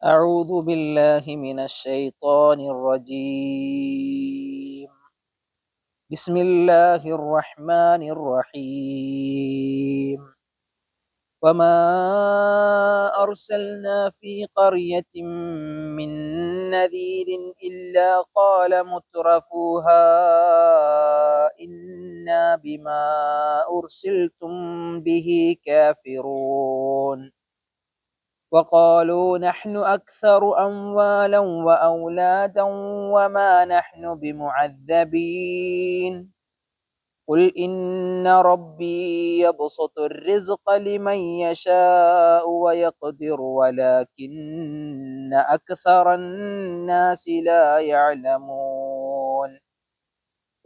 أعوذ بالله من الشيطان الرجيم. بسم الله الرحمن الرحيم. وما أرسلنا في قرية من نذير إلا قال مترفوها إنا بما أرسلتم به كافرون وقالوا نحن أكثر أموالا وأولادا وما نحن بمعذبين قل إن ربي يبسط الرزق لمن يشاء ويقدر ولكن أكثر الناس لا يعلمون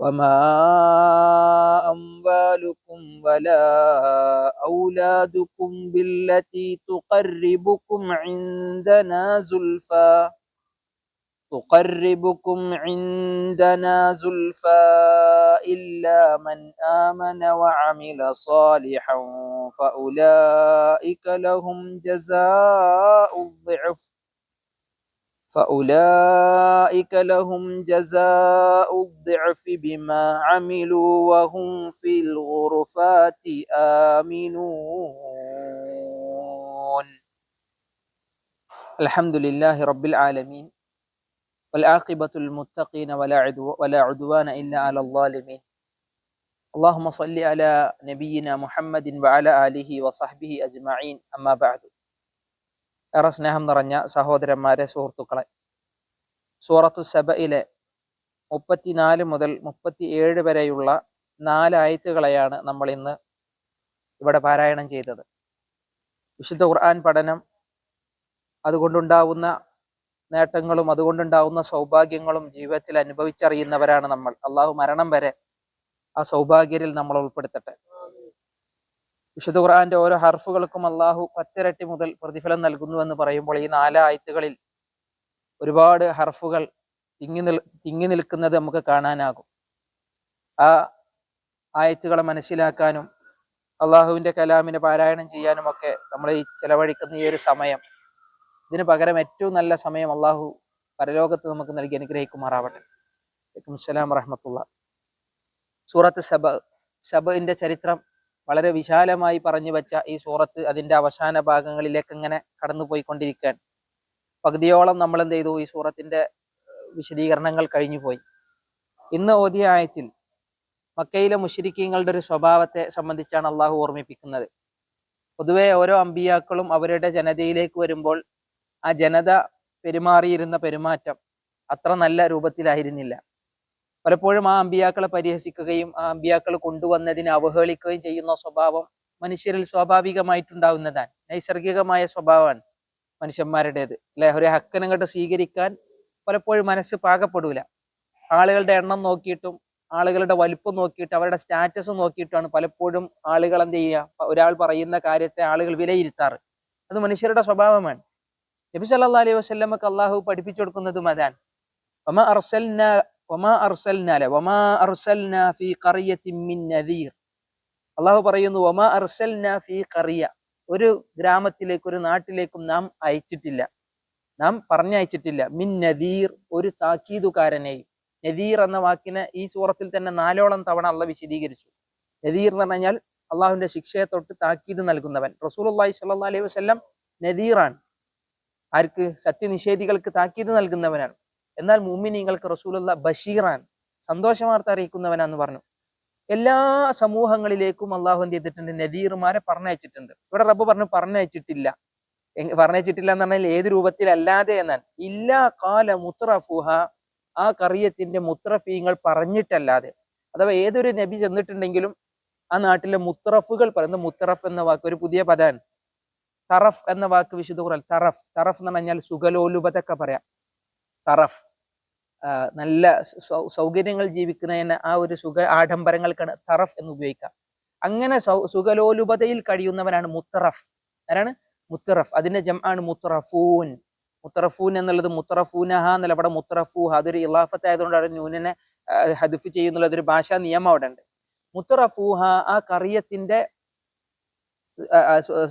وما أموالكم ولا أولادكم بالتي تقربكم عندنا زلفى إلا من آمن وعمل صالحا فأولئك لهم جزاء الضعف بما عملوا وهم في الغرفات آمنون. الحمد لله رب العالمين والعاقبة للمتقين ولا عدوان إلا على الظالمين. اللهم صل على نبينا محمد وعلى آله وصحبه أجمعين. أما بعد. ഏറെ സ്നേഹം നിറഞ്ഞ സഹോദരന്മാരെ, സുഹൃത്തുക്കളെ, സൂറത്തു സബയിലെ 34 മുതൽ 37 വരെയുള്ള 4 ആയത്തുകളെയാണ് നമ്മൾ ഇന്ന് ഇവിടെ പാരായണം ചെയ്തത്. വിശുദ്ധ ഖുർആൻ പഠനം, അതുകൊണ്ടുണ്ടാവുന്ന നേട്ടങ്ങളും അതുകൊണ്ടുണ്ടാവുന്ന സൗഭാഗ്യങ്ങളും ജീവിതത്തിൽ അനുഭവിച്ചറിയുന്നവരാണ് നമ്മൾ. അള്ളാഹു മരണം വരെ ആ സൗഭാഗ്യരിൽ നമ്മൾ ഉൾപ്പെടുത്തട്ടെ. വിശുദ്ധ ഖുർആന്റെ ഓരോ ഹർഫുകൾക്കും അള്ളാഹു 10 ഇരട്ടി മുതൽ പ്രതിഫലം നൽകുന്നുവെന്ന് പറയുമ്പോൾ ഈ 4 ആയത്തുകളിൽ ഒരുപാട് ഹർഫുകൾ തിങ്ങി നിൽക്കുന്നത് നമുക്ക് കാണാനാകും. ആ ആയത്തുകളെ മനസ്സിലാക്കാനും അള്ളാഹുവിന്റെ കലാമിനെ പാരായണം ചെയ്യാനും ഒക്കെ നമ്മൾ ഈ ചെലവഴിക്കുന്ന ഈ ഒരു സമയം, ഇതിന് പകരം ഏറ്റവും നല്ല സമയം അള്ളാഹു പരലോകത്ത് നമുക്ക് നൽകി അനുഗ്രഹിക്കുമാറാവട്ടെ. വലൈക്കും അസ്സലാം വറഹ്മത്തുള്ളാഹി. സൂറത്ത് സബഇന്റെ ചരിത്രം വളരെ വിശാലമായി പറഞ്ഞു വെച്ച ഈ സൂറത്ത് അതിന്റെ അവസാന ഭാഗങ്ങളിലേക്ക് ഇങ്ങനെ കടന്നു പോയിക്കൊണ്ടിരിക്കുകയാണ്. പകുതിയോളം നമ്മൾ എന്ത് ചെയ്തു? ഈ സൂറത്തിന്റെ വിശദീകരണങ്ങൾ കഴിഞ്ഞു പോയി. ഇന്ന് ഓതിയ ആയത്തിൽ മക്കയിലെ മുശ്രിക്കീങ്ങളുടെ ഒരു സ്വഭാവത്തെ സംബന്ധിച്ചാണ് അള്ളാഹു ഓർമ്മിപ്പിക്കുന്നത്. പൊതുവെ ഓരോ അമ്പിയാക്കളും അവരുടെ ജനതയിലേക്ക് വരുമ്പോൾ ആ ജനത പെരുമാറിയിരുന്ന പെരുമാറ്റം അത്ര നല്ല രൂപത്തിലായിരുന്നില്ല. പലപ്പോഴും ആ അമ്പിയാക്കളെ പരിഹസിക്കുകയും ആ അമ്പിയാക്കൾ കൊണ്ടുവന്നതിനെ അവഹേളിക്കുകയും ചെയ്യുന്ന സ്വഭാവം മനുഷ്യരിൽ സ്വാഭാവികമായിട്ടുണ്ടാവുന്നതാണ്. നൈസർഗികമായ സ്വഭാവമാണ് മനുഷ്യന്മാരുടേത്, അല്ലെ? ഒരു ഹക്കനങ്ങോട്ട് സ്വീകരിക്കാൻ പലപ്പോഴും മനസ്സ് പാകപ്പെടൂല. ആളുകളുടെ എണ്ണം നോക്കിയിട്ടും ആളുകളുടെ വലിപ്പം നോക്കിയിട്ട് അവരുടെ സ്റ്റാറ്റസ് നോക്കിയിട്ടാണ് പലപ്പോഴും ആളുകൾ എന്ത് ചെയ്യുക? ഒരാൾ പറയുന്ന കാര്യത്തെ ആളുകൾ വിലയിരുത്താറ്. അത് മനുഷ്യരുടെ സ്വഭാവമാണ്. നബി സല്ലല്ലാഹു അലൈഹി വസല്ലമക്ക് അള്ളാഹു പഠിപ്പിച്ചു കൊടുക്കുന്നതും അതാണ്. അള്ളാഹു പറയുന്നു, വമാ അർസൽനാ ഫീ ഖറിയ, ഒരു ഗ്രാമത്തിലേക്ക്, ഒരു നാട്ടിലേക്കും നാം അയച്ചിട്ടില്ല, നാം പറഞ്ഞയച്ചിട്ടില്ല. മിൻ നദീർ, ഒരു താക്കീതുകാരനെയും. നദീർ എന്ന വാക്കിനെ ഈ സൂറത്തിൽ തന്നെ 4ഓളം തവണ അള്ളാഹ് വിശദീകരിച്ചു. നദീർ എന്ന് പറഞ്ഞാൽ അള്ളാഹുവിന്റെ ശിക്ഷയെ തൊട്ട് താക്കീത് നൽകുന്നവൻ. റസൂലുള്ളാഹി സ്വല്ലല്ലാഹു അലൈഹി വസല്ലം നദീറാണ്. ആർക്ക്? സത്യനിഷേധികൾക്ക് താക്കീത് നൽകുന്നവനാണ്. എന്നാൽ മുഅ്മിനീങ്ങൾക്ക് റസൂലുള്ളാഹി ബഷീറാണ്, സന്തോഷവാർത്ത അറിയിക്കുന്നവനാന്ന് പറഞ്ഞു. എല്ലാ സമൂഹങ്ങളിലേക്കും അള്ളാഹു എന്ത് ചെയ്തിട്ടുണ്ട്? നദീർമാരെ പറഞ്ഞയച്ചിട്ടുണ്ട്. ഇവിടെ റബ്ബ് പറഞ്ഞു പറഞ്ഞയച്ചിട്ടില്ല എന്ന് പറഞ്ഞാൽ ഏത് രൂപത്തിലല്ലാതെ എന്നാണ്. ഇല്ലാ ഖാല മുത്രഫുഹ, ആ ഖറിയത്തിന്റെ മുത്രഫീങ്ങൾ പറഞ്ഞിട്ടല്ലാതെ. അഥവാ ഏതൊരു നബി ചെന്നിട്ടുണ്ടെങ്കിലും ആ നാട്ടിലെ മുത്രഫുകൾ പറയുന്നത്, മുത്രഫ് എന്ന വാക്ക് ഒരു പുതിയ പദമാണ്. തറഫ് എന്ന വാക്ക് വിശുദ്ധ ഖുർആൻ, തറഫ് എന്ന് പറഞ്ഞാൽ സുഖലോലുപതൊക്കെ പറയാം. തറഫ് നല്ല സൗകര്യങ്ങൾ ജീവിക്കുന്നതിന് ആ ഒരു സുഖ ആഡംബരങ്ങൾക്കാണ് തറഫ് എന്ന് ഉപയോഗിക്കുക. അങ്ങനെ സുഖലോലുപതയിൽ കഴിയുന്നവനാണ് മുത്തറഫ്. ആരാണ്? മുത്തറഫ്. അതിന്റെ ജംആണ് മുത്തറഫൂൻ. മുത്തറഫൂൻ എന്നുള്ളത് മുത്തറഫൂനഹ എന്നല്ല, അവിടെ മുത്തറഫൂഹ. അതൊരു ഇളാഫത്ത് ആയതുകൊണ്ട് അവിടെ ന്യൂനനെ ഹദഫ് ചെയ്യുന്നുള്ള ഒരു ഭാഷാ നിയമം അവിടെ ഉണ്ട്. മുത്തറഫൂഹ, ആ ഖറിയത്തിന്റെ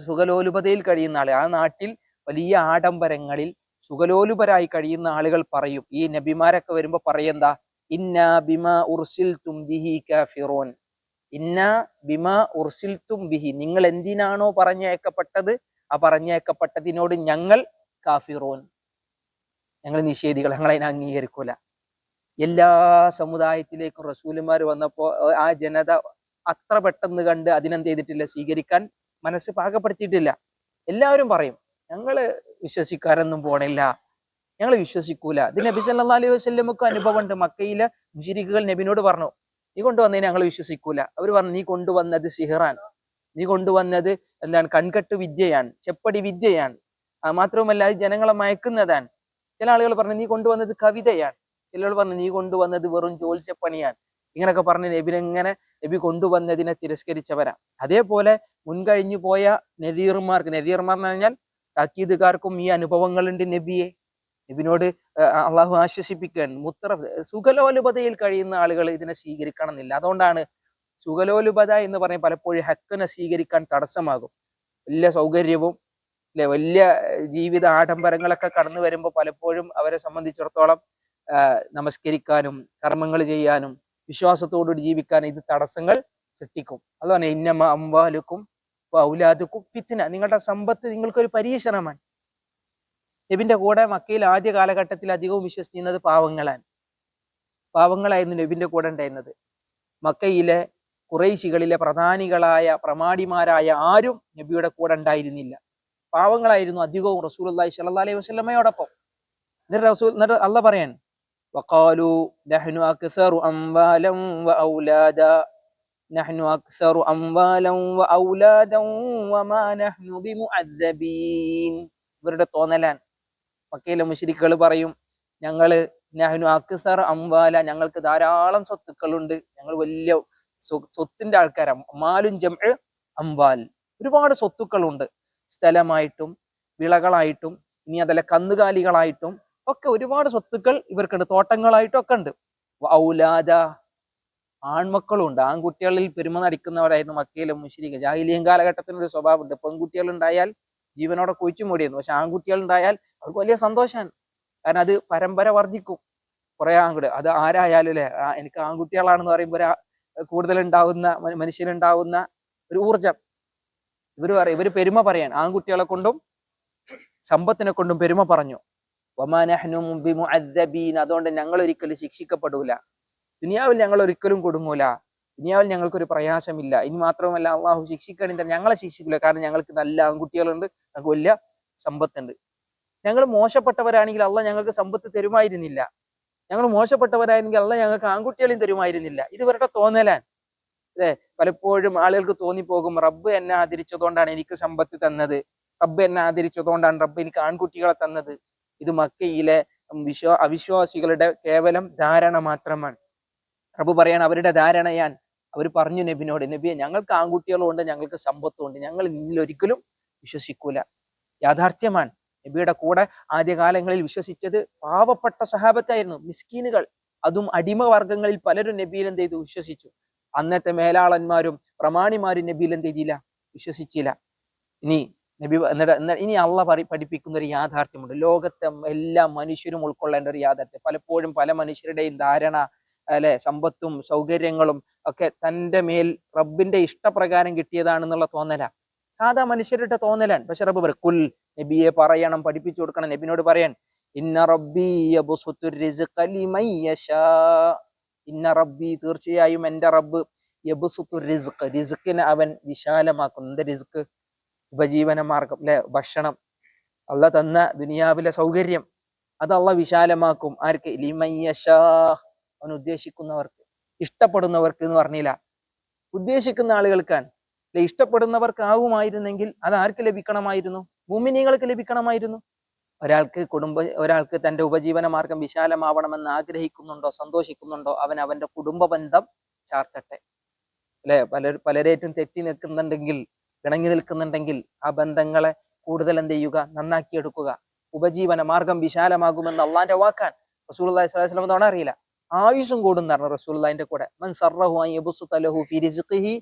സുഖലോലുപതയിൽ കഴിയുന്ന ആള്, ആ നാട്ടിൽ വലിയ ആഡംബരങ്ങളിൽ സുഖലോലുപരായി കഴിയുന്ന ആളുകൾ പറയും, ഈ നബിമാരൊക്കെ വരുമ്പോ പറയെന്താ, ഇന്നാ ബിമാ ഉർസിൽതും ബിഹി കാഫിറൂൻ, ഇന്നാ ബിമാ ഉർസിൽതും ബിഹി, നിങ്ങൾ എന്തിനാണോ പറഞ്ഞയക്കപ്പെട്ടത് ആ പറഞ്ഞയക്കപ്പെട്ടതിനോട് ഞങ്ങൾ കാഫിറൂൻ, ഞങ്ങൾ നിഷേധികൾ, ഞങ്ങൾ അതിനെ അംഗീകരിക്കൂല. എല്ലാ സമുദായത്തിലേക്കും റസൂലുമാർ വന്നപ്പോ ആ ജനത അത്ര പെട്ടെന്ന് കണ്ട് അതിനെന്ത് ചെയ്തിട്ടില്ല, സ്വീകരിക്കാൻ മനസ്സ് പാകപ്പെടുത്തിയിട്ടില്ല. എല്ലാവരും പറയും ഞങ്ങള് വിശ്വസിക്കാനൊന്നും പോണില്ല, ഞങ്ങൾ വിശ്വസിക്കൂല. ഇത് നബി സല്ലല്ലാഹു അലൈഹി വസല്ലമക്ക് അനുഭവം ഉണ്ട്. മക്കയിലെ മുശ്രിക്കുകൾ നബിനോട് പറഞ്ഞു, നീ കൊണ്ടുവന്നതിന് ഞങ്ങൾ വിശ്വസിക്കൂല. അവർ പറഞ്ഞു, നീ കൊണ്ടുവന്നത് സിഹ്റാൻ, നീ കൊണ്ടുവന്നത് എന്താണ്, കൺകെട്ട് വിദ്യയാണ്, ചെപ്പടി വിദ്യയാണ്, മാത്രവുമല്ല അത് ജനങ്ങളെ മയക്കുന്നതാണ്. ചില ആളുകൾ പറഞ്ഞു നീ കൊണ്ടുവന്നത് കവിതയാണ്, ചിലർ പറഞ്ഞു നീ കൊണ്ടുവന്നത് വെറും ജ്യോത്സ്യപ്പണിയാണ്. ഇങ്ങനെയൊക്കെ പറഞ്ഞ് നബി കൊണ്ടുവന്നതിനെ തിരസ്കരിച്ചവരാ. അതേപോലെ മുൻകഴിഞ്ഞു പോയ നദീർമാർ എന്ന് പറഞ്ഞാൽ താക്കീതുകാർക്കും ഈ അനുഭവങ്ങളുണ്ട്. നബിനോട് അള്ളാഹു ആശ്വസിപ്പിക്കാൻ, സുഖലോലുപതയിൽ കഴിയുന്ന ആളുകൾ ഇതിനെ സ്വീകരിക്കണം എന്നില്ല. അതുകൊണ്ടാണ് സുഖലോലുപത എന്ന് പറഞ്ഞ് പലപ്പോഴും ഹക്കിനെ സ്വീകരിക്കാൻ തടസ്സമാകും. വലിയ സൗകര്യവും വലിയ ജീവിത ആഡംബരങ്ങളൊക്കെ കടന്നു വരുമ്പോൾ പലപ്പോഴും അവരെ സംബന്ധിച്ചിടത്തോളം നമസ്കരിക്കാനും കർമ്മങ്ങൾ ചെയ്യാനും വിശ്വാസത്തോടുകൂടി ജീവിക്കാനും ഇത് തടസ്സങ്ങൾ സൃഷ്ടിക്കും. അതുപോലെ ഇന്നമ അംവാലുക്കും ഔലാദുക്കും ഫിത്ന, നിങ്ങളുടെ സമ്പത്ത് നിങ്ങൾക്കൊരു പരീക്ഷണമാണ്. നബിന്റെ കൂടെ മക്കയിൽ ആദ്യ കാലഘട്ടത്തിൽ അധികവും വിശ്വസിക്കുന്നത് പാവങ്ങളായിരുന്നു നബിന്റെ കൂടെ ഉണ്ടായിരുന്നത്. മക്കയിലെ ഖുറൈശികളിലെ പ്രധാനികളായ പ്രമാണിമാരായ ആരും നബിയുടെ കൂടെ ഉണ്ടായിരുന്നില്ല. പാവങ്ങളായിരുന്നു അധികവും റസൂലുള്ളാഹി സ്വല്ലല്ലാഹു അലൈഹി വസല്ലമയോടൊപ്പം. എന്നിട്ട് അള്ളാഹ് പറയാൻ, വഖാലു നഹ്നു അക്സറു അംവാലൻ വഔലാദാ, നഹ്നു അക്സറു അംവാലൻ വഔലാദൻ വമാ നഹ്നു ബിമുഅദ്ദബീൻ. ഇവരുടെ തോന്നലാൻ. മക്കയിലെ മുശ്രിക്കുകൾ പറയും, ഞങ്ങള് നഹ്നു അക്സറു അംവാല, ഞങ്ങൾക്ക് ധാരാളം സ്വത്തുക്കളുണ്ട്, ഞങ്ങൾ വലിയ സ്വത്തിന്റെ ആൾക്കാരാണ്. മാലുൻ ജംഉ അംവാൽ, ഒരുപാട് സ്വത്തുക്കളുണ്ട്, സ്ഥലമായിട്ടും വിളകളായിട്ടും ഇനി അതല്ല കന്നുകാലികളായിട്ടും ഒക്കെ ഒരുപാട് സ്വത്തുക്കൾ ഇവർക്കുണ്ട്, തോട്ടങ്ങളായിട്ടും ഒക്കെ ഉണ്ട്. ഔലാദ, ആൺമക്കളും ഉണ്ട്. ആൺകുട്ടികളിൽ പെരുമ നടിക്കുന്നവരായിരുന്നു മക്കയിലെ മുശ്രിക്ക്. ജാഹിലിയ്യ കാലഘട്ടത്തിനൊരു സ്വഭാവമുണ്ട്, പെൺകുട്ടികൾ ഉണ്ടായാൽ ജീവനോടെ കുഴിച്ചു മൂടിയിരുന്നു. പക്ഷെ ആൺകുട്ടികൾ ഉണ്ടായാൽ അവർക്ക് വലിയ സന്തോഷമാണ്. കാരണം അത് പരമ്പര വർദ്ധിക്കും. കുറെ ആൺകുട്ടി, അത് ആരായാലും അല്ലെ, എനിക്ക് ആൺകുട്ടികളാണെന്ന് പറയുമ്പോൾ കൂടുതൽ ഉണ്ടാവുന്ന മനുഷ്യനുണ്ടാവുന്ന ഒരു ഊർജം. ഇവര് പെരുമ പറയാൻ, ആൺകുട്ടികളെ കൊണ്ടും സമ്പത്തിനെ കൊണ്ടും പെരുമ പറഞ്ഞു. വമാ നഹ്നു ബിമുഅദ്ദബീൻ, അതുകൊണ്ട് ഞങ്ങൾ ഒരിക്കലും ശിക്ഷിക്കപ്പെടൂല, ദുനിയാവിൽ ഞങ്ങൾ ഒരിക്കലും കുടുങ്ങൂല, ദുനിയാവിൽ ഞങ്ങൾക്കൊരു പ്രയാസമില്ല. ഇനി മാത്രമല്ല അള്ളാഹു ശിക്ഷിക്കണമെങ്കിൽ ഞങ്ങളെ ശിക്ഷിക്കില്ല, കാരണം ഞങ്ങൾക്ക് നല്ല ആൺകുട്ടികളുണ്ട്, ഞങ്ങൾക്ക് വലിയ സമ്പത്തുണ്ട്. ഞങ്ങൾ മോശപ്പെട്ടവരാണെങ്കിൽ അള്ളാഹ് ഞങ്ങൾക്ക് സമ്പത്ത് തരുമായിരുന്നില്ല, ഞങ്ങൾ മോശപ്പെട്ടവരായിരുന്നെങ്കിൽ അള്ളാഹ് ഞങ്ങൾക്ക് ആൺകുട്ടികളെയും തരുമായിരുന്നില്ല. ഇത് ഇവരുടെ തോന്നലാൻ അല്ലെ. പലപ്പോഴും ആളുകൾക്ക് തോന്നിപ്പോകും, റബ്ബ് എന്നെ ആദരിച്ചതുകൊണ്ടാണ് എനിക്ക് സമ്പത്ത് തന്നത്, റബ്ബ് എന്നെ ആദരിച്ചതുകൊണ്ടാണ് റബ്ബ് എനിക്ക് ആൺകുട്ടികളെ തന്നത്. ഇത് മക്കയിലെ അവിശ്വാസികളുടെ കേവലം ധാരണ മാത്രമാണ്. റബ്ബ് പറയാണ്, അവരുടെ ധാരണയാൻ. അവർ പറഞ്ഞു നബിനോട്, നബിയെ ഞങ്ങൾക്ക് ആൺകുട്ടികളും ഉണ്ട്, ഞങ്ങൾക്ക് സമ്പത്തും ഉണ്ട്, ഞങ്ങൾ നിന്നിൽ ഒരിക്കലും വിശ്വസിക്കൂല. യാഥാർത്ഥ്യമാണ്. നബിയുടെ കൂടെ ആദ്യകാലങ്ങളിൽ വിശ്വസിച്ചത് പാവപ്പെട്ട സഹാബത്തായിരുന്നു, മിസ്കീനുകൾ. അതും അടിമവർഗങ്ങളിൽ പലരും നബിയിൽ എന്ത് ചെയ്തു, വിശ്വസിച്ചു. അന്നത്തെ മേലാളന്മാരും പ്രമാണിമാരും നബിയിൽ എന്ത് ചെയ്തില്ല, വിശ്വസിച്ചില്ല. ഇനി അള്ളാഹ് പഠിപ്പിക്കുന്ന ഒരു യാഥാർത്ഥ്യമുണ്ട്. ലോകത്തെ എല്ലാ മനുഷ്യരും ഉൾക്കൊള്ളേണ്ട ഒരു യാഥാർത്ഥ്യം. പലപ്പോഴും പല മനുഷ്യരുടെയും ധാരണ അല്ലെ, സമ്പത്തും സൗകര്യങ്ങളും ഒക്കെ തന്റെ മേൽ റബ്ബിന്റെ ഇഷ്ടപ്രകാരം കിട്ടിയതാണെന്നുള്ള തോന്നല, സാധാ മനുഷ്യരുടെ തോന്നലാണ്. പക്ഷെ റബ്ബ് പറയും, കുൽ, നബിയെ പറയണം, പഠിപ്പിച്ചു കൊടുക്കണം, നബിനോട് പറയാൻ, ഇന്ന റബ്ബി യബ്സുത്തു റിസ്ഖ ലിമൻ യശാ, ഇന്ന റബ്ബി, തീർച്ചയായും എന്റെ റബ്ബ്, യബ്സുത്തു റിസ്ഖ്, റിസ്ഖിനെ അവൻ വിശാലമാക്കുന്നു. എന്ത് റിസ്ക്? ഉപജീവന മാർഗം അല്ലെ, ഭക്ഷണം, അള്ളാഹ് തന്ന ദുനിയാവിലെ സൗകര്യം, അത് അള്ളാഹ് വിശാലമാക്കും. ആർക്ക്? ലിമൻ യശാ, അവൻ ഉദ്ദേശിക്കുന്നവർക്ക്, ഇഷ്ടപ്പെടുന്നവർക്ക് എന്ന് പറഞ്ഞില്ല, ഉദ്ദേശിക്കുന്ന ആളുകൾക്കാണ്. അല്ലെ, ഇഷ്ടപ്പെടുന്നവർക്കാവുമായിരുന്നെങ്കിൽ അത് ആർക്ക് ലഭിക്കണമായിരുന്നു? മുഅ്മിനീങ്ങൾക്ക് ലഭിക്കണമായിരുന്നു. ഒരാൾക്ക് തന്റെ ഉപജീവന മാർഗം വിശാലമാവണമെന്ന് ആഗ്രഹിക്കുന്നുണ്ടോ, സന്തോഷിക്കുന്നുണ്ടോ, അവൻ അവന്റെ കുടുംബ ബന്ധം ചാർത്തട്ടെ. അല്ലെ, പലരേറ്റും തെറ്റി നിൽക്കുന്നുണ്ടെങ്കിൽ, പിണങ്ങി നിൽക്കുന്നുണ്ടെങ്കിൽ ആ ബന്ധങ്ങളെ കൂടുതൽ എന്ത് ചെയ്യുക, നന്നാക്കിയെടുക്കുക. ഉപജീവന മാർഗം വിശാലമാകുമെന്ന് അള്ളാന്റെ വാക്കാൻ. റസൂലുള്ളാഹി സ്വല്ലല്ലാഹു അലൈഹി വസല്ലം തവണ അറിയില്ല, ആയുസും കൂടും പറഞ്ഞു റസൂലുള്ളാഹിന്റെ കൂടെ. മൻ സറഹു അൻ യബ്സുത ലഹു ഫി റിസ്ഖിഹി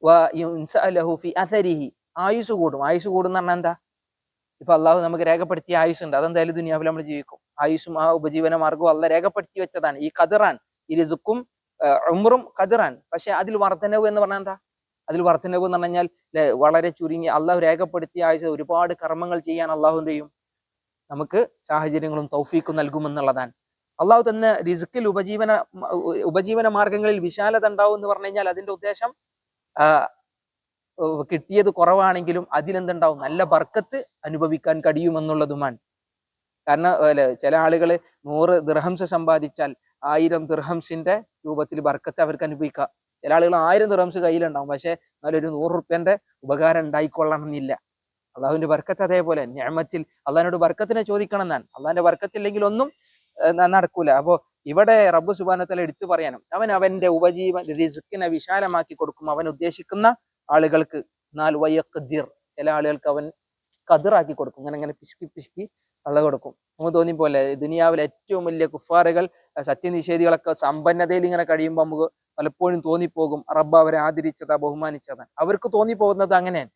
വ യുൻസഅ ലഹു ഫി അഥരിഹി, ആയുസ് കൂടും. ആയുസ് കൂടുന്ന പറഞ്ഞാൽ എന്താ? ഇപ്പൊ അള്ളാഹു നമുക്ക് രേഖപ്പെടുത്തിയ ആയുസ്സുണ്ട്, അതെന്തായാലും ദുനിയാവിൽ നമ്മൾ ജീവിക്കും. ആയുസ്സും ആ ഉപജീവന മാർഗവും അള്ള രേഖപ്പെടുത്തി വെച്ചതാണ്. ഈ ഖദറാൻ, ഈ റിസുക്കും ഉംറും ഖദറാൻ. പക്ഷെ അതിൽ വർധനവ് എന്ന് പറഞ്ഞാൽ എന്താ? അതിൽ വർധനവ് എന്ന് പറഞ്ഞാൽ വളരെ ചുരുങ്ങി അള്ളാഹു രേഖപ്പെടുത്തിയ ആയുസ് ഒരുപാട് കർമ്മങ്ങൾ ചെയ്യാൻ അള്ളാഹു എന്ത് ചെയ്യും? നമുക്ക് സാഹചര്യങ്ങളും തൗഫീക്കും നൽകുമെന്നുള്ളതാണ്. അള്ളാഹു തന്നെ റിസ്ക്കിൽ ഉപജീവന മാർഗങ്ങളിൽ വിശാലത ഉണ്ടാവും എന്ന് പറഞ്ഞു കഴിഞ്ഞാൽ അതിന്റെ ഉദ്ദേശം കിട്ടിയത് കുറവാണെങ്കിലും അതിലെന്തുണ്ടാവും? നല്ല ബർക്കത്ത് അനുഭവിക്കാൻ കഴിയുമെന്നുള്ളതുമാണ്. കാരണം ചില ആളുകൾ 100 ദിർഹംസ് സമ്പാദിച്ചാൽ 1000 ദിർഹംസിന്റെ രൂപത്തിൽ ബർക്കത്ത് അവർക്ക് അനുഭവിക്കാം. ചില ആളുകൾ 1000 ദിർഹംസ് കയ്യിലുണ്ടാവും, പക്ഷെ എന്നാലൊരു 100 റുപ്യന്റെ ഉപകാരം ഉണ്ടായിക്കൊള്ളണം എന്നില്ല. അള്ളാഹുവിന്റെ ബർക്കത്ത് അതേപോലെ നിഅമത്തിൽ അള്ളാഹിനോട് ബർക്കത്തിനെ ചോദിക്കണം എന്നാണ്. അള്ളാഹിന്റെ ബർക്കത്തില്ലെങ്കിൽ ഒന്നും നടക്കൂല. അപ്പോ ഇവിടെ റബ്ബ് സുബ്ഹാനഹു വ തആല എടുത്തു പറയാനും അവന്റെ ഉപജീവന റിസ്കിനെ വിശാലമാക്കി കൊടുക്കും അവൻ ഉദ്ദേശിക്കുന്ന ആളുകൾക്ക്. എന്നാൽ വയഖ്ദിർ, ചില ആളുകൾക്ക് അവൻ ഖദറാക്കി കൊടുക്കും. അങ്ങനെ പിശുക്കി പിശുക്കി അള്ള കൊടുക്കും. നമുക്ക് തോന്നിപ്പോലെ ദുനിയാവിലെ ഏറ്റവും വലിയ കുഫാറുകൾ, സത്യനിഷേധികളൊക്കെ സമ്പന്നതയിൽ ഇങ്ങനെ കഴിയുമ്പോൾ നമുക്ക് പലപ്പോഴും തോന്നിപ്പോകും റബ്ബ് അവരെ ആദരിച്ചതാ, ബഹുമാനിച്ചതാണ്. അവർക്ക് തോന്നിപ്പോകുന്നത് അങ്ങനെയാണ്.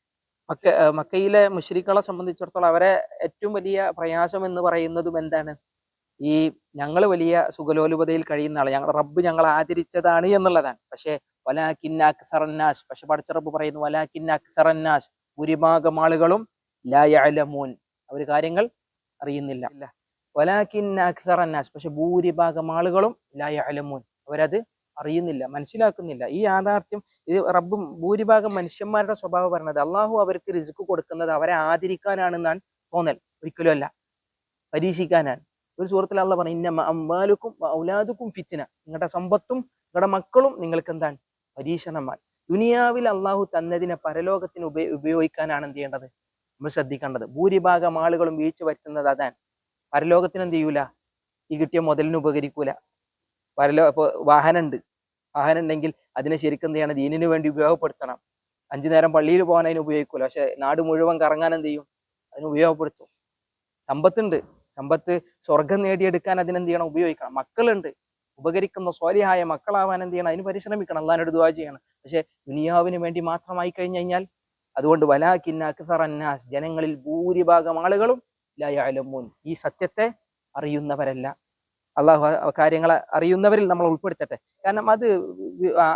മക്കയിലെ മുശ്രിക്കുകളെ സംബന്ധിച്ചിടത്തോളം അവരെ ഏറ്റവും വലിയ പ്രയാസം എന്ന് പറയുന്നതും എന്താണ്? ഈ ഞങ്ങൾ വലിയ സുഖലോലുപതയിൽ കഴിയുന്ന ആള്, ഞങ്ങൾ റബ്ബ് ഞങ്ങളെ ആദരിച്ചതാണ് എന്നുള്ളതാണ്. പക്ഷെ വലാകിന്ന അക്സറന്നാസ്, പക്ഷെ പടച്ച റബ്ബ് പറയുന്നു വലാകിന്ന അക്സറന്നാസ്, ഭൂരിഭാഗം ആളുകളും ലാ യഅലമൂൻ, അവർ കാര്യങ്ങൾ അറിയുന്നില്ല. വലാകിന്ന അക്സറന്നാസ്, പക്ഷെ ഭൂരിഭാഗം ആളുകളും ലാ യഅലമൂൻ, അവരത് അറിയുന്നില്ല, മനസ്സിലാക്കുന്നില്ല. ഈ യാഥാർത്ഥ്യം ഇത് റബ്ബും ഭൂരിഭാഗം മനുഷ്യന്മാരുടെ സ്വഭാവം പറഞ്ഞത്. അള്ളാഹു അവർക്ക് റിസ്ക് കൊടുക്കുന്നത് അവരെ ആദരിക്കാനാണെന്നാണ് തോന്നൽ, ഒരിക്കലും അല്ല, പരീക്ഷിക്കാനാണ്. ഒരു സൂറത്തിൽ അള്ളാഹ് പറഞ്ഞു ഇന്നമ അംവാലുക്കും ഔലാദുക്കും ഫിത്ന, നിങ്ങളുടെ സമ്പത്തും നിങ്ങളുടെ മക്കളും നിങ്ങൾക്ക് എന്താണ്? പരീക്ഷണമാണ്. ദുനിയാവിൽ അള്ളാഹു തന്നതിനെ പരലോകത്തിന് ഉപയോഗിക്കാനാണ് എന്ത് ചെയ്യേണ്ടത്? നമ്മൾ ശ്രദ്ധിക്കേണ്ടത്. ഭൂരിഭാഗം ആളുകളും വീഴ്ച വരുത്തുന്നത് അതാണ്. പരലോകത്തിന് എന്ത് ചെയ്യൂല? ഈ കിട്ടിയ മുതലിന് ഉപകരിക്കൂല. ഇപ്പൊ വാഹനം ഉണ്ടെങ്കിൽ അതിനെ ശരിക്കും എന്ത് ചെയ്യണം? ദീനിന് വേണ്ടി ഉപയോഗപ്പെടുത്തണം. 5 നേരം പള്ളിയിൽ പോകാൻ അതിന് ഉപയോഗിക്കൂല, പക്ഷെ നാട് മുഴുവൻ കറങ്ങാൻ എന്ത് ചെയ്യും? അതിന് ഉപയോഗപ്പെടുത്തും. സമ്പത്ത് സ്വർഗം നേടിയെടുക്കാൻ അതിനെന്ത് ചെയ്യണം? ഉപയോഗിക്കണം. മക്കളുണ്ട്, ഉപകരിക്കുന്ന സ്വാലിഹായ മക്കളാവാൻ എന്ത് ചെയ്യണം? അതിന് പരിശ്രമിക്കണം, അള്ളാഹിനോട് ദുആ ചെയ്യണം. പക്ഷെ ദുനിയാവിന് വേണ്ടി മാത്രമായി കഴിഞ്ഞാൽ അതുകൊണ്ട് വലാകിന്ന അക്സറന്നാസ്, ജനങ്ങളിൽ ഭൂരിഭാഗം ആളുകളും ലാ യഅലമൂൻ, ഈ സത്യത്തെ അറിയുന്നവരല്ല. അള്ളാഹു കാര്യങ്ങളെ അറിയുന്നവരിൽ നമ്മൾ ഉൾപ്പെടുത്തട്ടെ. കാരണം അത്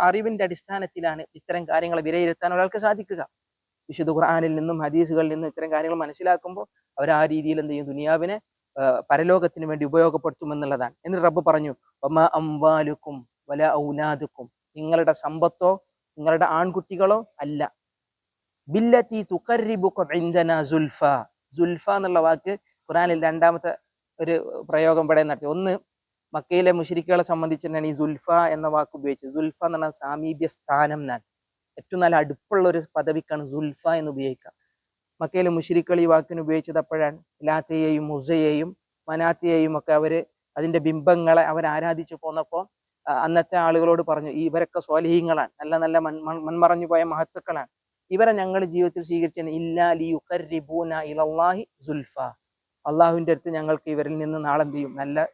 അറിവിന്റെ അടിസ്ഥാനത്തിലാണ് ഇത്തരം കാര്യങ്ങളെ വിലയിരുത്താൻ ഒരാൾക്ക് സാധിക്കുക. വിശുദ്ധ ഖുർആനിൽ നിന്നും ഹദീസുകളിൽ നിന്നും ഇത്തരം കാര്യങ്ങൾ മനസ്സിലാക്കുമ്പോൾ അവർ ആ രീതിയിൽ എന്ത് ചെയ്യും? ദുനിയാവിനെ പരലോകത്തിന് വേണ്ടി ഉപയോഗപ്പെടുത്തുമെന്നുള്ളതാണ്. എന്നിട്ട് റബ്ബ് പറഞ്ഞു വമാ അംവാലുക്കും വലാ ഔലാദുക്കും, നിങ്ങളുടെ സമ്പത്തോ നിങ്ങളുടെ ആൺകുട്ടികളോ അല്ല, ബില്ലത്തി തുഖർരിബുക്കും ഇൻദനാ സുൽഫ. സുൽഫ എന്നുള്ള വാക്ക് ഖുർആനിൽ രണ്ടാമത്തെ ഒരു പ്രയോഗം ഇവിടെ നടത്തി. ഒന്ന്, മക്കയിലെ മുശ്രിക്കുകളെ സംബന്ധിച്ചിട്ടാണ് ഈ സുൽഫ എന്ന വാക്ക് ഉപയോഗിച്ചത്. സുൽഫ എന്ന് പറഞ്ഞാൽ സാമീപ്യ സ്ഥാനം എന്നാണ്. ഏറ്റവും നല്ല അടുപ്പുള്ള ഒരു പദവിക്കാണ് സുൽഫ എന്ന് ഉപയോഗിക്കുക. മക്കയിലെ മുശ്രിക്കുകൾ ഈ വാക്കിന് ഉപയോഗിച്ചത് അപ്പോഴാണ്. ലാത്തയെയും മുസയെയും മനാത്തയെയും ഒക്കെ അതിന്റെ ബിംബങ്ങളെ അവർ ആരാധിച്ചു പോന്നപ്പോൾ അന്നത്തെ ആളുകളോട് പറഞ്ഞു, ഇവരൊക്കെ സ്വാലിഹീങ്ങളാണ്, നല്ല നല്ല മൺമറഞ്ഞു പോയ മഹത്തുക്കളാണ്, ഇവരെ ഞങ്ങൾ ജീവിതത്തിൽ സ്വീകരിച്ചത് ഇല്ലാ ലിയുഖർരിബൂന ഇലല്ലാഹി സുൽഫ, അള്ളാഹുവിന്റെ അടുത്ത് ഞങ്ങൾക്ക് ഇവരിൽ നിന്ന് നാളെ എന്ത് ചെയ്യും? നല്ല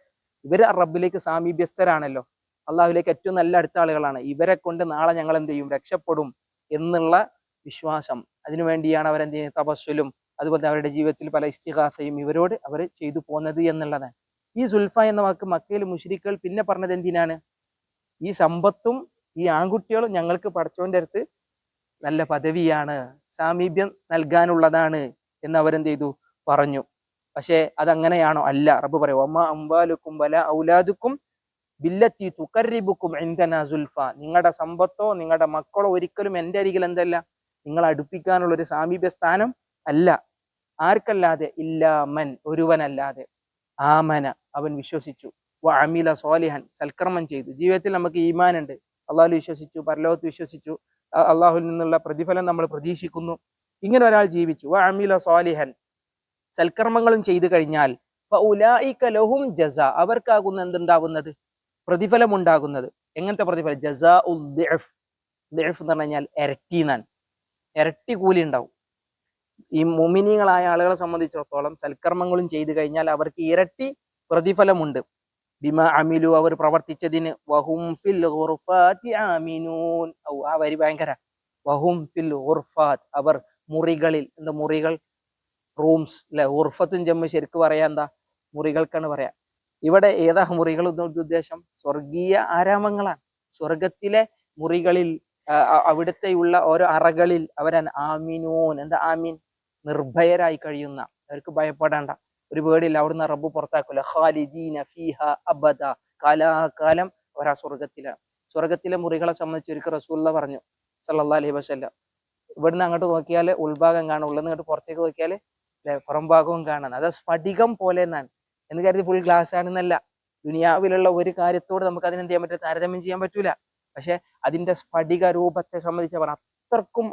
ഇവര് റബ്ബിലേക്ക് സാമീപ്യസ്ഥരാണല്ലോ, അള്ളാഹുലേക്ക് ഏറ്റവും നല്ല അടുത്ത ആളുകളാണ്, ഇവരെ കൊണ്ട് നാളെ ഞങ്ങൾ എന്ത് ചെയ്യും? രക്ഷപ്പെടും എന്നുള്ള വിശ്വാസം. അതിനുവേണ്ടിയാണ് അവരെന്ത് ചെയ്യുന്നത്? തപസ്സുലും അതുപോലെ അവരുടെ ജീവിതത്തിൽ പല ഇസ്തിഗാസയും ഇവരോട് അവർ ചെയ്തു പോന്നത് എന്നുള്ളതാണ്. ഈ സുൽഫ എന്ന വാക്ക് മക്കയിൽ മുശ്രിക്കുകൾ പിന്നെ പറഞ്ഞത് എന്തിനാണ്? ഈ സമ്പത്തും ഈ ആൺകുട്ടികളും ഞങ്ങൾക്ക് പടച്ചോന്റെ അടുത്ത് നല്ല പദവിയാണ്, സാമീപ്യം നൽകാനുള്ളതാണ് എന്ന് അവരെന്ത് ചെയ്തു? പറഞ്ഞു. പക്ഷെ അതങ്ങനെയാണോ? അല്ല. റബ്ബ് പറയും വമാ അംവാലുക്കും വലാ ഔലാദുക്കും ബില്ലത്തി തുഖർരിബുക്കും ഇൻദനാ സുൽഫ, നിങ്ങളുടെ സമ്പത്തോ നിങ്ങളുടെ മക്കളോ ഒരിക്കലും എൻ്റെ അരികിൽ എന്തല്ല? നിങ്ങൾ അടുപ്പിക്കാനുള്ള ഒരു സാമീപ്യ സ്ഥാനം അല്ല. ആർക്കല്ലാതെ? ഇല്ലാ മൻ, ഒരുവനല്ലാതെ, ആമന, അവൻ വിശ്വസിച്ചു, വ അമില സ്വാലിഹൻ, സൽക്കർമ്മം ചെയ്തു. ജീവിതത്തിൽ നമുക്ക് ഈമാൻ ഉണ്ട്, അള്ളാഹുൽ വിശ്വസിച്ചു, പരലോകത്ത് വിശ്വസിച്ചു, അള്ളാഹുൽ നിന്നുള്ള പ്രതിഫലം നമ്മൾ പ്രതീക്ഷിക്കുന്നു. ഇങ്ങനെ ഒരാൾ ജീവിച്ചു, വ അമില സ്വാലിഹൻ, സൽക്കർമ്മങ്ങളും ചെയ്തു കഴിഞ്ഞാൽ ഫഉലൈക ലഹും ജസാ, അവർക്കാകുന്ന എന്തുണ്ടാകുന്നത്? പ്രതിഫലം ഉണ്ടാകുന്നത്. എങ്ങനത്തെ പ്രതിഫലം? ജസാഉൽ ദിഅഫ്. ദിഅഫ് എന്ന് പറഞ്ഞാൽ ഇരട്ടി എന്നാണ്. ഇരട്ടി കൂലി ഉണ്ടാവും. ഈ മുഅ്മിനീങ്ങളായ ആളുകളെ സംബന്ധിച്ചിടത്തോളം സൽക്കർമ്മങ്ങളും ചെയ്തു കഴിഞ്ഞാൽ അവർക്ക് ഇരട്ടി പ്രതിഫലമുണ്ട്. ബിമാ അമിലു, അവർ പ്രവർത്തിച്ചതിന്. വഹും ഫിൽ ഗുർഫാതി ആമിനൂൻ. ആ വരി ഭയങ്കര. വഹും ഫിൽ ഗുർഫാത്ത്, അവർ മുറികളിൽ. എന്താ മുറികൾ? റൂംസ് അല്ലെ. ഉർഫത്തും ജമ്മ് ശരിക്കും പറയാ എന്താ, മുറികൾക്കാണ് പറയാ. ഇവിടെ ഏതാ മുറികൾ ഉദ്ദേശം? സ്വർഗീയ ആരാമങ്ങളാണ്. സ്വർഗത്തിലെ മുറികളിൽ അവിടുത്തെയുള്ള ഓരോ അറകളിൽ അവരാൻ ആമിനൂൻ. എന്താ ആമീൻ? നിർഭയരായി കഴിയുന്ന, അവർക്ക് ഭയപ്പെടേണ്ട, ഒരു പേടിയില്ല. അവിടുന്ന് റബ്ബ് പുറത്താക്കൂല. ഖാലിദീന ഫീഹ അബദ, കാലാകാലം അവരാ സ്വർഗത്തിലാണ്. സ്വർഗത്തിലെ മുറികളെ സംബന്ധിച്ച് ഒരിക്കൽ റസൂലുള്ള പറഞ്ഞു സല്ലല്ലാഹു അലൈഹി വസല്ലം, ഇവിടുന്ന് അങ്ങോട്ട് നോക്കിയാൽ ഉൾഭാഗം കാണാം, ഉള്ളിൽ നിന്ന് പുറത്തേക്ക് നോക്കിയാൽ പുറം ഭാഗവും കാണാൻ. അത് സ്ഫടികം പോലെ എന്നാണ്. എന്ന് കരുതി ഫുൾ ഗ്ലാസ് ആണെന്നല്ല. ദുനിയാവിലുള്ള ഒരു കാര്യത്തോട് നമുക്ക് അതിനെന്ത് ചെയ്യാൻ പറ്റില്ല, താരതമ്യം ചെയ്യാൻ പറ്റൂല. പക്ഷെ അതിന്റെ സ്ഫടിക രൂപത്തെ സംബന്ധിച്ച് അത്രക്കും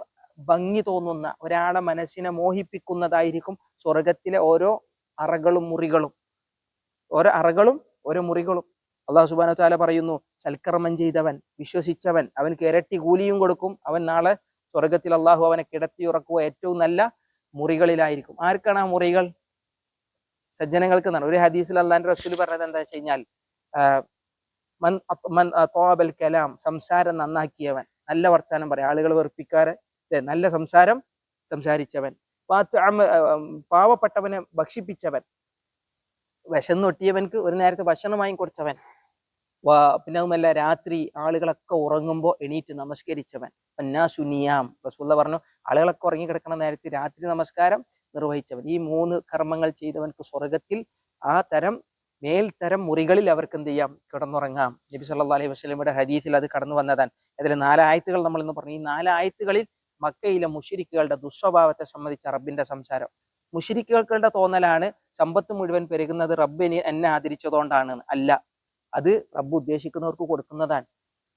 ഭംഗി തോന്നുന്ന, ഒരാളെ മനസ്സിനെ മോഹിപ്പിക്കുന്നതായിരിക്കും സ്വർഗത്തിലെ ഓരോ അറകളും മുറികളും. ഓരോ അറകളും ഓരോ മുറികളും. അള്ളാഹു സുബ്ഹാനഹു വ തആല പറയുന്നു, സൽക്കർമ്മം ചെയ്തവൻ, വിശ്വസിച്ചവൻ, അവൻക്ക് ഇരട്ടി കൂലിയും കൊടുക്കും. അവൻ നാളെ സ്വർഗത്തിൽ അള്ളാഹു അവനെ കിടത്തി ഉറക്കുക ഏറ്റവും നല്ല മുറികളിലായിരിക്കും. ആർക്കാണ് ആ മുറികൾ? സജ്ജനങ്ങൾക്ക് എന്നാണ്. ഒരു ഹദീസിൽ അള്ളാഹിന്റെ റസൂൽ പറഞ്ഞത് എന്താ വെച്ച് കഴിഞ്ഞാൽ, കലാം, സംസാരം നന്നാക്കിയവൻ, നല്ല വർത്താനം പറയാം, ആളുകൾ വെറുപ്പിക്കാതെ നല്ല സംസാരം സംസാരിച്ചവൻ, പാവപ്പെട്ടവനെ ഭക്ഷിപ്പിച്ചവൻ, വിശന്നൊട്ടിയവൻക്ക് ഒരു നേരത്തെ ഭക്ഷണം വാങ്ങി കൊടുത്തവൻ, പിന്നെ അതുമല്ല രാത്രി ആളുകളൊക്കെ ഉറങ്ങുമ്പോൾ എണീറ്റ് നമസ്കരിച്ചവൻ, സുനിയാം. റസൂലുള്ള പറഞ്ഞു, ആളുകളൊക്കെ ഉറങ്ങി കിടക്കുന്ന നേരത്തെ രാത്രി നമസ്കാരം നിർവഹിച്ചവൻ. ഈ 3 കർമ്മങ്ങൾ ചെയ്തവൻക്ക് സ്വർഗത്തിൽ ആ തരം മേൽത്തരം മുറികളിൽ അവർക്ക് എന്ത് ചെയ്യാം, കിടന്നുറങ്ങാം. നബി സല്ലല്ലാഹു അലൈഹി വസല്ലമയുടെ ഹദീസിൽ അത് കടന്നു വന്നതാണ്. അതിൽ 4 ആയത്തുകൾ നമ്മൾ ഇന്ന് പറഞ്ഞു. ഈ 4 ആയത്തുകളിൽ മക്കയിലെ മുശ്രിക്കുകളുടെ ദുസ്വഭാവത്തെ സംബന്ധിച്ച റബ്ബിന്റെ സംസാരം. മുശ്രിക്കുകളുടെ തോന്നലാണ് സമ്പത്ത് മുഴുവൻ പെരുകുന്നത് റബ്ബിന് എന്നെ ആദരിച്ചതുകൊണ്ടാണ്. അല്ല, അത് റബ്ബ് ഉദ്ദേശിക്കുന്നവർക്ക് കൊടുക്കുന്നതാണ്.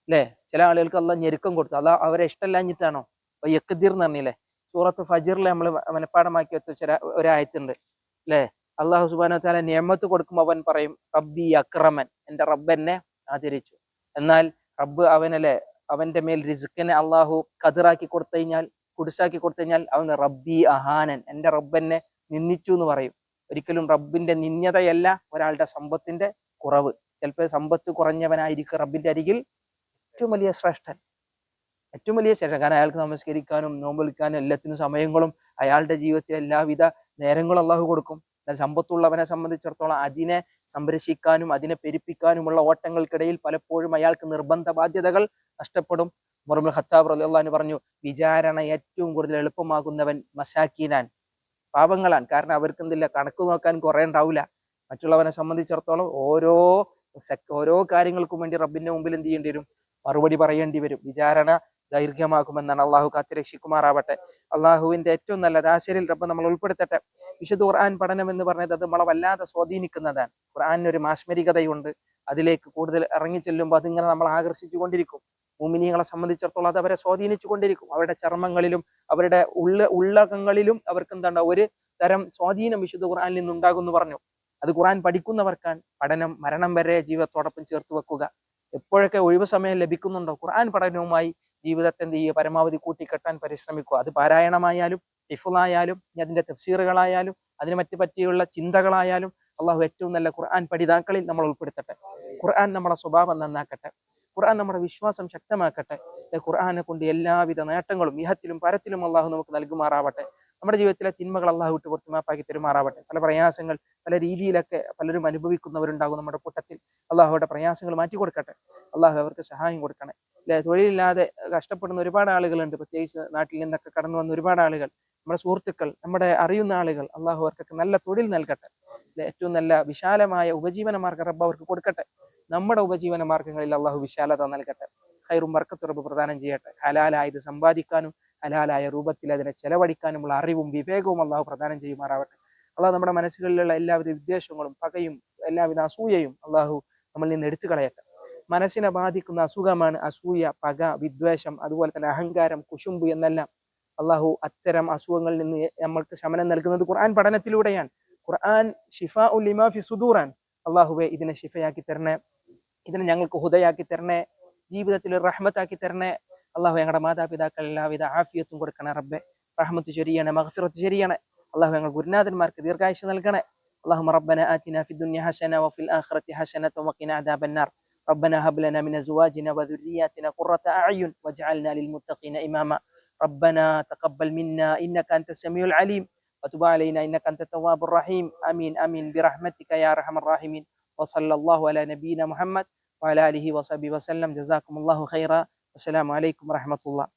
അല്ലെ? ചില ആളുകൾക്ക് അള്ളാഹ് ഞെരുക്കം കൊടുത്തു, അള്ളാഹ് അവരെ ഇഷ്ടമല്ലാഞ്ഞിട്ടാണോ? യഖ്ദിർ എന്ന് പറഞ്ഞില്ലേ, സൂറത്ത് ഫജ്റിൽ നമ്മൾ മനഃപ്പാടമാക്കി വെച്ച ഒരായത്തുണ്ട് അല്ലെ. അള്ളാഹു സുബ്ഹാനഹു വ തആല നിഅമത്ത് കൊടുക്കുമ്പോൾ അവൻ പറയും, റബ്ബി അക്രമൻ, എന്റെ റബ്ബ് എന്നെ ആദരിച്ചു. എന്നാൽ റബ്ബ് അവനല്ലേ, അവന്റെ മേൽ റിസ്ക്കിനെ അള്ളാഹു ഖദറാക്കി കൊടുത്തു കഴിഞ്ഞാൽ, കുടിസാക്കി കൊടുത്തു കഴിഞ്ഞാൽ അവൻ റബ്ബി അഹാനൻ, എന്റെ റബ്ബ് എന്നെ നിന്ദിച്ചു എന്ന് പറയും. ഒരിക്കലും റബ്ബിന്റെ നിന്യതയല്ല ഒരാളുടെ സമ്പത്തിന്റെ കുറവ്. ചിലപ്പോൾ സമ്പത്ത് കുറഞ്ഞവനായിരിക്കും റബ്ബിന്റെ അരികിൽ ഏറ്റവും വലിയ ശ്രേഷ്ഠൻ, ഏറ്റവും വലിയ ശ്രേഷ്ഠൻ. കാരണം അയാൾക്ക് നമസ്കരിക്കാനും നോമ്പെടുക്കാനും എല്ലാത്തിനും സമയങ്ങളും അയാളുടെ ജീവിതത്തിൽ എല്ലാവിധ നേരങ്ങളും അള്ളാഹു കൊടുക്കും. എന്നാൽ സമ്പത്തുള്ളവനെ സംബന്ധിച്ചിടത്തോളം അതിനെ സംരക്ഷിക്കാനും അതിനെ പെരുപ്പിക്കാനുമുള്ള ഓട്ടങ്ങൾക്കിടയിൽ പലപ്പോഴും അയാൾക്ക് നിർബന്ധ ബാധ്യതകൾ നഷ്ടപ്പെടും. ഉമർ ഇബ്നുൽ ഖത്താബ് റളിയല്ലാഹു അൻഹു പറഞ്ഞു, വിചാരണ ഏറ്റവും കൂടുതൽ എളുപ്പമാകുന്നവൻ മസാക്കീനാൻ, പാവങ്ങളാൻ. കാരണം അവർക്ക് എന്തില്ല, കണക്ക് നോക്കാൻ കുറെ ഉണ്ടാവില്ല. മറ്റുള്ളവനെ സംബന്ധിച്ചിടത്തോളം ഓരോ കാര്യങ്ങൾക്കും വേണ്ടി റബ്ബിന്റെ മുമ്പിൽ എന്ത് ചെയ്യേണ്ടി വരും, മറുപടി പറയേണ്ടി വരും. വിചാരണ ദൈർഘ്യമാകുമെന്നാണ്. അള്ളാഹു കാത്തുരക്ഷിക്കുമാറാവട്ടെ. അള്ളാഹുവിന്റെ ഏറ്റവും നല്ല ദാശരിൽ റബ്ബ് നമ്മൾ ഉൾപ്പെടുത്തട്ടെ. വിശുദ്ധ ഖുർആൻ പഠനം എന്ന് പറഞ്ഞത് അത് നമ്മളെ വല്ലാതെ സ്വാധീനിക്കുന്നതാണ്. ഖുർആനിനൊരു മാസ്മരികതയുണ്ട്. അതിലേക്ക് കൂടുതൽ ഇറങ്ങി ചെല്ലുമ്പോൾ അതിങ്ങനെ നമ്മൾ ആകർഷിച്ചു കൊണ്ടിരിക്കും. മുഅ്മിനീങ്ങളെ സംബന്ധിച്ചിടത്തോളം അത് അവരെ സ്വാധീനിച്ചു കൊണ്ടിരിക്കും. അവരുടെ ചർമ്മങ്ങളിലും അവരുടെ ഉള്ളകങ്ങളിലും അവർക്ക് എന്താണ്, ഒരു തരം സ്വാധീനം വിശുദ്ധ ഖുർആനിൽ നിന്നുണ്ടാകുമെന്ന് പറഞ്ഞു. അത് ഖുർആൻ പഠിക്കുന്നവർക്കാണ്. പഠനം മരണം വരെ ജീവിതത്തോടൊപ്പം ചേർത്ത് വെക്കുക. എപ്പോഴൊക്കെ ഒഴിവ് സമയം ലഭിക്കുന്നുണ്ടോ, ഖുർആൻ പഠനവുമായി ജീവിതത്തെ എന്ത് ചെയ്യുക, പരമാവധി കൂട്ടിക്കെട്ടാൻ പരിശ്രമിക്കുക. അത് പാരായണമായാലും ഹിഫ്ളായാലും അതിന്റെ തഫ്സീറുകളായാലും അതിനെ പറ്റിയുള്ള ചിന്തകളായാലും അള്ളാഹു ഏറ്റവും നല്ല ഖുർആൻ പഠിതാക്കളിൽ നമ്മൾ ഉൾപ്പെടുത്തട്ടെ. ഖുർആൻ നമ്മുടെ സ്വഭാവം നന്നാക്കട്ടെ. ഖുർആൻ നമ്മുടെ വിശ്വാസം ശക്തമാക്കട്ടെ. ഖുർആനെ കൊണ്ട് എല്ലാവിധ നേട്ടങ്ങളും ഇഹത്തിലും പരത്തിലും അള്ളാഹു നമുക്ക് നൽകുമാറാവട്ടെ. നമ്മുടെ ജീവിതത്തിലെ തിന്മകൾ അള്ളാഹു വിട്ട് പുറത്ത് മാപ്പാക്കി തരുമാറാവട്ടെ. പല പ്രയാസങ്ങൾ പല രീതിയിലൊക്കെ പലരും അനുഭവിക്കുന്നവരുണ്ടാകും നമ്മുടെ കൂട്ടത്തിൽ. അള്ളാഹുയുടെ പ്രയാസങ്ങൾ മാറ്റി കൊടുക്കട്ടെ. അള്ളാഹു അവർക്ക് സഹായം കൊടുക്കണേ. അല്ലെ, തൊഴിലില്ലാതെ കഷ്ടപ്പെടുന്ന ഒരുപാട് ആളുകളുണ്ട്. പ്രത്യേകിച്ച് നാട്ടിൽ നിന്നൊക്കെ കടന്നു വന്ന ഒരുപാട് ആളുകൾ, നമ്മുടെ സുഹൃത്തുക്കൾ, നമ്മുടെ അറിയുന്ന ആളുകൾ. അള്ളാഹു അവർക്കൊക്കെ നല്ല തൊഴിൽ നൽകട്ടെ. ഏറ്റവും നല്ല വിശാലമായ ഉപജീവന മാർഗ്ഗം റബ്ബ് അവർക്ക് കൊടുക്കട്ടെ. നമ്മുടെ ഉപജീവന മാർഗ്ഗങ്ങളിൽ അള്ളാഹു വിശാലത നൽകട്ടെ. ഖൈറും ബർക്കത്തും റബ്ബ് പ്രദാനം ചെയ്യട്ടെ. ഹലാലായത് സമ്പാദിക്കാനും ഹലാലായ രൂപത്തിൽ അതിനെ ചെലവഴിക്കാനുമുള്ള അറിവും വിവേകവും അള്ളാഹു പ്രദാനം ചെയ്യുമാറാവട്ടെ. അള്ളാഹു നമ്മുടെ മനസ്സുകളിലുള്ള എല്ലാവിധ വിദ്വേഷങ്ങളും പകയും എല്ലാവിധ അസൂയയും അള്ളാഹു നമ്മളിൽ നിന്ന് എടുത്തു കളയട്ടെ. മനസ്സിനെ ബാധിക്കുന്ന അസുഖമാണ് അസൂയ, പക, വിദ്വേഷം, അതുപോലെ തന്നെ അഹങ്കാരം, കുശുമ്പ് എന്നെല്ലാം. അള്ളാഹു അത്തരം അസുഖങ്ങളിൽ നിന്ന് നമ്മൾക്ക് ശമനം നൽകുന്നത് ഖുർആൻ പഠനത്തിലൂടെയാണ്. ഖുർആൻ ഷിഫാഉ ലിമാ ഫി സുദൂറാൻ. അള്ളാഹുവെ ഇതിനെ ഷിഫയാക്കി തരണേ, ഇതിനെ ഞങ്ങൾക്ക് ഹുദയാക്കി തരണേ, ജീവിതത്തിൽ ഒരു റഹ്മത്താക്കി തരണേ. അള്ളാഹു ഞങ്ങളുടെ മാതാപിതാക്കൾ എല്ലാവിധ ആഫിയത്തും കൊടുക്കണേ റബ്ബെ. റഹ്മത്ത് ചൊരിയണേ, മഗ്ഫിറത്ത് ചൊരിയണേ. അള്ളാഹു ഞങ്ങൾ ഗുരുനാഥന്മാർക്ക് ദീർഘായുസ്സ് നൽകണേ. اللهم ربنا آتنا في الدنيا حسنة وفي الآخرة حسنة وقنا عذاب النار. ربنا هب لنا من أزواجنا وذرياتنا قرة أعين واجعلنا للمتقين إماما. ربنا تقبل منا إنك أنت السميع العليم وتب علينا إنك أنت التواب الرحيم آمين آمين برحمتك يا أرحم الراحمين وصلى الله على نبينا محمد وعلى آله وصحبه وسلم جزاكم الله خيرا. السلام عليكم ورحمة الله.